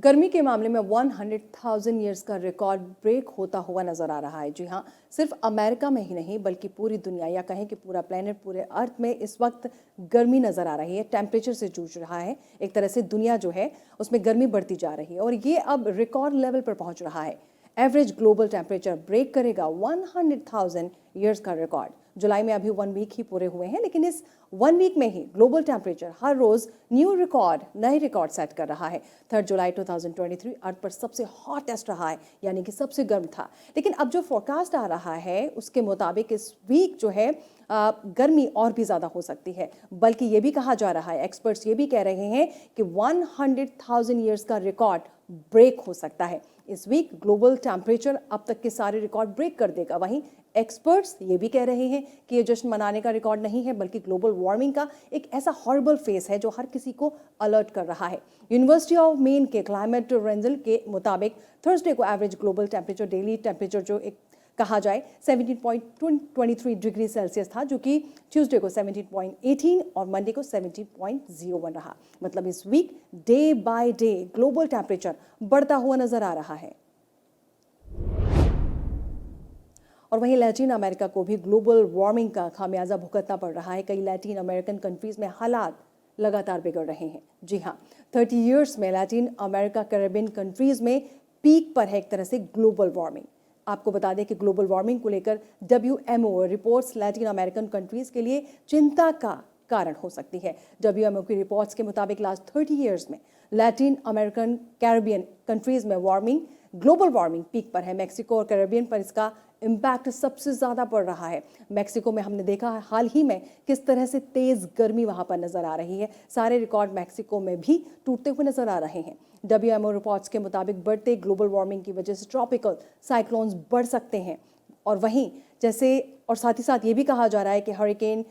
गर्मी के मामले में 100,000 ईयर्स का रिकॉर्ड ब्रेक होता हुआ नजर आ रहा है। जी हाँ, सिर्फ अमेरिका में ही नहीं बल्कि पूरी दुनिया या कहें कि पूरा प्लेनेट, पूरे अर्थ में इस वक्त गर्मी नजर आ रही है, टेम्परेचर से जूझ रहा है। एक तरह से दुनिया जो है उसमें गर्मी बढ़ती जा रही है और ये अब रिकॉर्ड लेवल पर पहुंच रहा है। एवरेज ग्लोबल टेम्परेचर ब्रेक करेगा 100,000 ईयर्स का रिकॉर्ड। जुलाई में अभी 1 वीक ही पूरे हुए हैं, लेकिन इस 1 वीक में ही ग्लोबल टेम्परेचर हर रोज नए रिकॉर्ड सेट कर रहा है। 3 जुलाई 2023 अर्थ पर सबसे हॉटेस्ट रहा है, यानी कि सबसे गर्म था। लेकिन अब जो फोरकास्ट आ रहा है उसके मुताबिक इस वीक जो है गर्मी और भी ज़्यादा हो सकती है। बल्कि ये भी कहा जा रहा है, एक्सपर्ट्स ये भी कह रहे हैं कि 100,000 ईयर्स का रिकॉर्ड ब्रेक हो सकता है। इस वीक ग्लोबल टेम्परेचर अब तक के सारे रिकॉर्ड ब्रेक कर देगा। वहीं एक्सपर्ट्स ये भी कह रहे हैं कि ये जश्न मनाने का रिकॉर्ड नहीं है, बल्कि ग्लोबल वार्मिंग का एक ऐसा हॉरिबल फेस है जो हर किसी को अलर्ट कर रहा है। यूनिवर्सिटी ऑफ मेन के क्लाइमेट रेंजल के मुताबिक थर्सडे को average global temperature, daily temperature जो एक कहा जाए 17.23 डिग्री सेल्सियस था, जो कि ट्यूसडे को 17.18 और मंडे को 17.01 रहा। मतलब इस week day by day global temperature बढ़ता हुआ नजर आ रहा है। और वहीं लैटिन अमेरिका को भी ग्लोबल वार्मिंग का खामियाजा भुगतना पड़ रहा है। कई लैटिन अमेरिकन कंट्रीज में हालात लगातार बिगड़ रहे हैं। जी हाँ, 30 ईयर्स में लैटिन अमेरिका, कैरेबियन कंट्रीज में पीक पर है एक तरह से ग्लोबल वार्मिंग। आपको बता दें कि ग्लोबल वार्मिंग को लेकर WMO reports Latin American countries के लिए चिंता का कारण हो सकती है। WMO की रिपोर्ट्स के मुताबिक लास्ट 30 ईयर्स में लैटिन अमेरिकन, कैरेबियन कंट्रीज में ग्लोबल वार्मिंग पीक पर है। मैक्सिको और कैरेबियन पर इसका इम्पैक्ट सबसे ज़्यादा पड़ रहा है। मैक्सिको में हमने देखा है हाल ही में किस तरह से तेज़ गर्मी वहाँ पर नज़र आ रही है। सारे रिकॉर्ड मैक्सिको में भी टूटते हुए नज़र आ रहे हैं। WMO रिपोर्ट्स के मुताबिक बढ़ते ग्लोबल वार्मिंग की वजह से ट्रॉपिकल साइक्लोन्स बढ़ सकते हैं। और वहीं साथ ही साथ ये भी कहा जा रहा है कि हरिकेन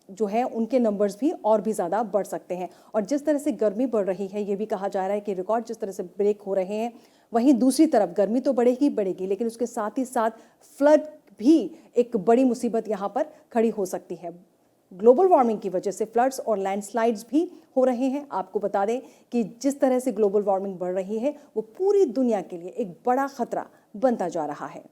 जो है उनके नंबर्स भी और भी ज़्यादा बढ़ सकते हैं। और जिस तरह से गर्मी बढ़ रही है, ये भी कहा जा रहा है कि रिकॉर्ड जिस तरह से ब्रेक हो रहे हैं, वहीं दूसरी तरफ गर्मी तो बढ़ेगी, लेकिन उसके साथ ही साथ फ्लड भी एक बड़ी मुसीबत यहाँ पर खड़ी हो सकती है। ग्लोबल वार्मिंग की वजह से फ्लड्स और लैंडस्लाइड्स भी हो रहे हैं। आपको बता दें कि जिस तरह से ग्लोबल वार्मिंग बढ़ रही है वो पूरी दुनिया के लिए एक बड़ा खतरा बनता जा रहा है।